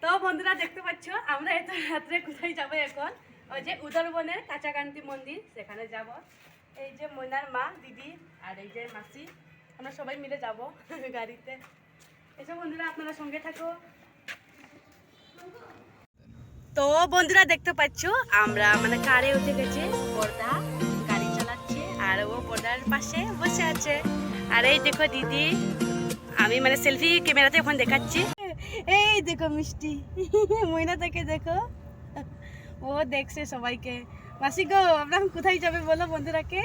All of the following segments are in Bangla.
তো বন্ধুরা দেখতে পাচ্ছ আমরা এত রাত্রে কোথায় যাবো এখন? ওই যে উদরবনের কাঁচাকান্তি মন্দির, সেখানে যাব। এই যে ময়নার মা, দিদি আর এই যে মাসি, আমরা সবাই মিলে যাব গাড়িতে। এসব বন্ধুরা আপনারা সঙ্গে থাকো। তো বন্ধুরা দেখতে পাচ্ছ আমরা মানে কারে উঠে গেছে, বর্দা গাড়ি চালাচ্ছে আর ও বর্দার পাশে বসে আছে। আর এই দেখো দিদি, আমি মানে সেলফি ক্যামেরাতে এখন দেখাচ্ছি। এই দেখো মিষ্টি ময়না থেকে দেখো, ও দেখছে সবাইকে। মাসি গো, আমরা কোথায় যাবে বলো বন্ধুরাকে?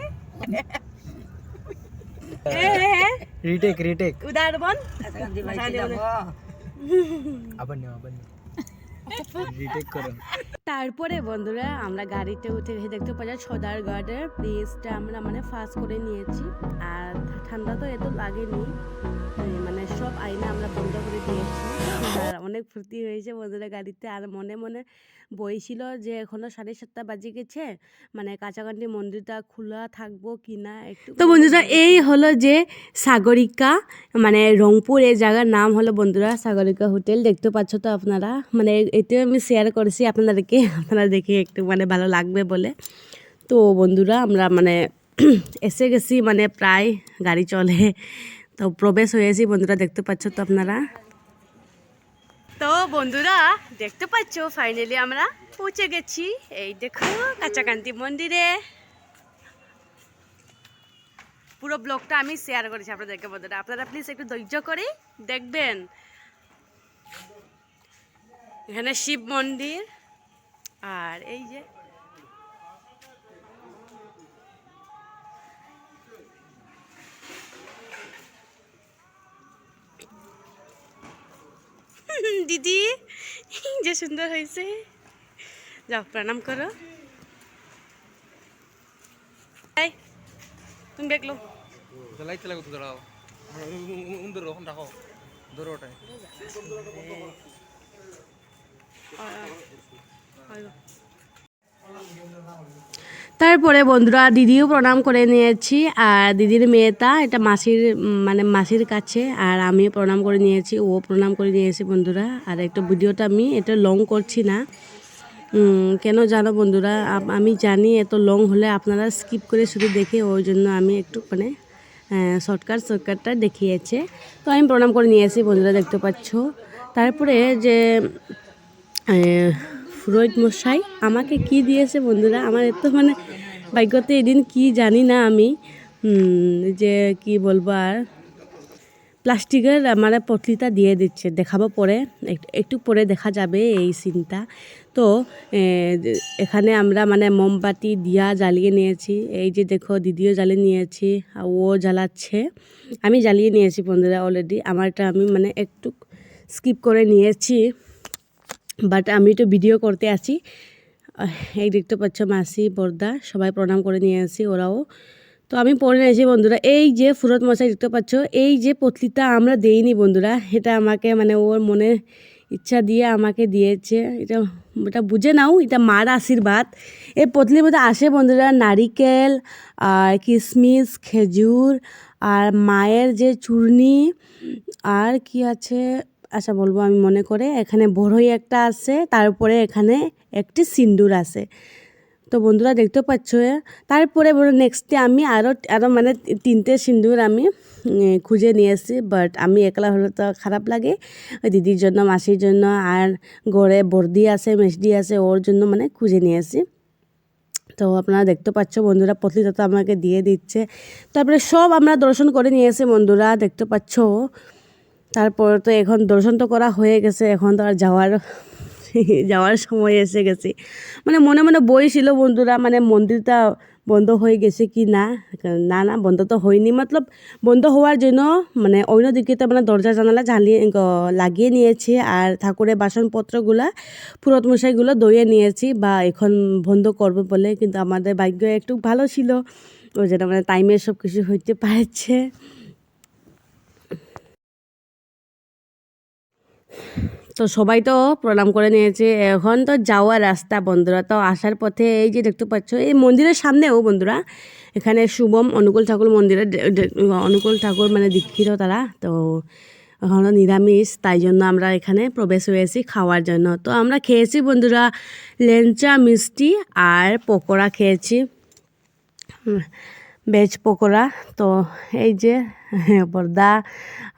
রিটেক রিটেক উদারবন রিটেক করো। তারপরে বন্ধুরা আমরা গাড়িতে উঠে গেছি, দেখতে পাচ্ছি সদারগড়ের ব্রিজটা আমরা মানে ফাস্ট করে নিয়েছি। আর ঠান্ডা তো এত লাগেনি, মানে সব আইনা আমরা বন্ধ করে দিয়েছি। আর অনেক ফুর্তি হয়েছে বন্ধুরা গাড়িতে। আর মনে মনে বইছিল যে এখনো 7:30 বাজে গেছে, মানে কাঁচাকান্তি মন্দিরটা খোলা থাকবো কিনা একটু। তো বন্ধুরা এই হলো যে সাগরিকা, মানে রংপুর, এই জায়গার নাম হলো বন্ধুরা সাগরিকা হোটেল। দেখতে পাচ্ছ তো আপনারা, মানে এটাও আমি শেয়ার করেছি আপনাদেরকে, আপনারা দেখে একটু মানে ভালো লাগবে বলে। তো বন্ধুরা আমরা মানে এসে গেছি, মানে প্রায় গাড়ি চলে, তো প্রবেশ হয়েছি বন্ধুরা, দেখতে পাচ্ছ তো আপনারা। তো বন্ধুরা দেখতে পাচ্ছ ফাইনালি আমরা পৌঁছে গেছি, এই দেখো কাঁচাকান্তি মন্দিরে। পুরো ব্লগটা আমি শেয়ার করেছি আপনাদেরকে বন্ধুরা, আপনারা প্লিজ একটু ধৈর্য করে দেখবেন। এখানে শিব মন্দির, আর এই যে দিদি যে সুন্দর হয়েছে, যাও প্রণাম করো। তুমি দেখলো লাইট লাগো তো দাঁড়াও, উন্দর ওখানে রাখো, ধরো ওটাই। তারপরে বন্ধুরা দিদিও প্রণাম করে নিয়েছি, আর দিদির মেয়েটা এটা মাসির মানে মাসির কাছে, আর আমিও প্রণাম করে নিয়েছি, ও প্রণাম করে নিয়েছি বন্ধুরা। আর একটু ভিডিওটা আমি এটা লং করছি না, কেন জানো বন্ধুরা, আমি জানি এত লং হলে আপনারা স্কিপ করে শুধু দেখে, ওই জন্য আমি একটু মানে শর্টকাটটা দেখিয়েছে। তো আমি প্রণাম করে নিয়েছি বন্ধুরা, দেখতে পাচ্ছ। তারপরে যে ফুরোহিত মশাই আমাকে কি দিয়েছে বন্ধুরা, আমার এত মানে ভাগ্যতে এদিন কি জানি না আমি, যে কি বলবো, আর প্লাস্টিকের মানে পটলিটা দিয়ে দিচ্ছে, দেখাবো পরে, একটু পরে দেখা যাবে এই সিনটা। তো এখানে আমরা মানে মোমবাতি দিয়া জ্বালিয়ে নিয়েছি, এই যে দেখো দিদিও জ্বালিয়ে নিয়েছি, ও জ্বালাচ্ছে, আমি জ্বালিয়ে নিয়েছি বন্ধুরা অলরেডি। আমারটা আমি মানে একটু স্কিপ করে নিয়েছি, বাট আমি তো ভিডিও করতে আছি। এই দেখতে পাচ্ছ মাসি বর্দা সবাই প্রণাম করে নিয়ে আসি, ওরাও। তো আমি পরে নিয়েছি বন্ধুরা, এই যে ফুরত মশাই দেখতে পাচ্ছ, এই যে পতলিটা আমরা দেইনি বন্ধুরা, এটা আমাকে মানে ওর মনের ইচ্ছা দিয়ে আমাকে দিয়েছে। এটা বুঝে নাও, এটা মার আশীর্বাদ। এই পতলির মধ্যে আসে বন্ধুরা নারিকেল আর কিশমিশ, খেজুর আর মায়ের যে চূর্ণি, আর কি আছে আচ্ছা বলবো আমি মনে করে, এখানে বড়ই একটা আছে, তারপরে এখানে একটি সিন্দুর আছে। তো বন্ধুরা দেখতে পাচ্ছ, তারপরে নেক্সট ডে আমি আরও মানে 3টে সিন্দুর আমি খুঁজে নিয়ে এসেছি, বাট আমি একলা হলে তো খারাপ লাগে, ওই দিদির জন্য, মাসির জন্য, আর ঘরে বর্দি আছে, মেসদি আছে, ওর জন্য মানে খুঁজে নিয়ে এসেছি। তো আপনারা দেখতে পাচ্ছ বন্ধুরা পতলিটা তো আমাকে দিয়ে দিচ্ছে। তারপরে সব আমরা দর্শন করে নিয়েছি বন্ধুরা, দেখতে পাচ্ছ। তারপর তো এখন দর্শন তো করা হয়ে গেছে, এখন তো আর যাওয়ার সময় এসে গেছে। মানে মনে মনে বই ছিল বন্ধুরা, মানে মন্দিরটা বন্ধ হয়ে গেছে কি না, না বন্ধ তো হয়নি, মতলব বন্ধ হওয়ার জন্য মানে অন্যদিকে তো মানে দরজা জানালা লাগিয়ে নিয়েছি, আর ঠাকুরের বাসনপত্রগুলা পুরোহিত মশাইগুলো দইয়ে নিয়েছি, বা এখন বন্ধ করবে বলে। কিন্তু আমাদের ভাগ্য একটু ভালো ছিল, ওই জন্য মানে টাইমে সব কিছু হইতে পারছে। তো সবাই তো প্রণাম করে নিয়েছে, এখন তো যাওয়ার রাস্তা বন্ধুরা। তো আসার পথে এই যে দেখতে পাচ্ছ, এই মন্দিরের সামনেও বন্ধুরা এখানে শুভম অনুকূল ঠাকুর মন্দিরে, অনুকূল ঠাকুর মানে দীক্ষিত তারা, তো এখনও নিরামিষ, তাই জন্য আমরা এখানে প্রবেশ হয়েছি খাওয়ার জন্য। তো আমরা খেয়েছি বন্ধুরা লেঞ্চা মিষ্টি আর পকোড়া খেয়েছি, ভেজ পকোড়া। তো এই যে বর্দা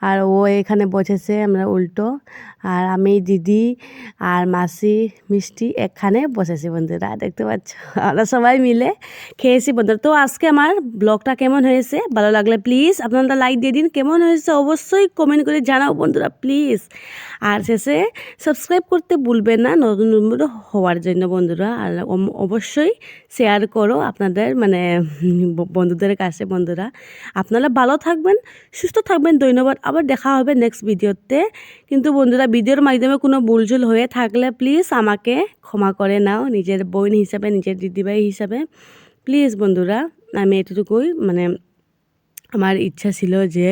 আর ও এখানে বসেছে, আমরা উল্টো, আর আমি দিদি আর মাসি মিষ্টি এখানে বসেছি বন্ধুরা, দেখতে পাচ্ছ আমরা সবাই মিলে খেয়েছি বন্ধুরা। তো আজকে আমার ব্লগটা কেমন হয়েছে, ভালো লাগলে প্লিজ আপনারা লাইক দিয়ে দিন, কেমন হয়েছে অবশ্যই কমেন্ট করে জানাও বন্ধুরা প্লিজ। আর শেষে সাবস্ক্রাইব করতে ভুলবেন না নতুন নতুন হওয়ার জন্য বন্ধুরা। আর অবশ্যই শেয়ার করো আপনাদের মানে বন্ধুদের কাছে বন্ধুরা। আপনারা ভালো থাকবেন, সুস্থ থাকবেন, ধন্যবাদ। আবার দেখা হবে নেক্সট ভিডিওতে। কিন্তু বন্ধুরা ভিডিওর মাধ্যমে কোনো ভুলঝুল হয়ে থাকলে প্লিজ আমাকে ক্ষমা করে নাও, নিজের বোন হিসাবে, নিজের দিদিভাই হিসাবে প্লিজ বন্ধুরা। আমি এতটুকুই মানে আমার ইচ্ছা ছিল যে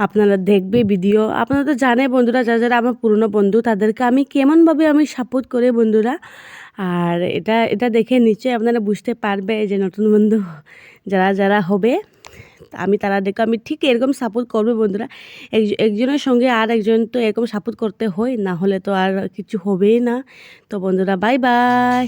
আপনারা দেখবে ভিডিও। আপনারা তো জানে বন্ধুরা, যারা যারা আমার পুরনো বন্ধু তাদেরকে আমি কেমনভাবে আমি সাপোর্ট করে বন্ধুরা। আর এটা দেখে নিশ্চয়ই আপনারা বুঝতে পারবে যে নতুন বন্ধু যারা যারা হবে আমি তারা দেখে আমি ঠিক এরকম সাপোর্ট করবো বন্ধুরা। একজনের সঙ্গে আর একজন তো এরকম সাপোর্ট করতে হয়, না হলে তো আর কিছু হবেই না। তো বন্ধুরা বাই বাই।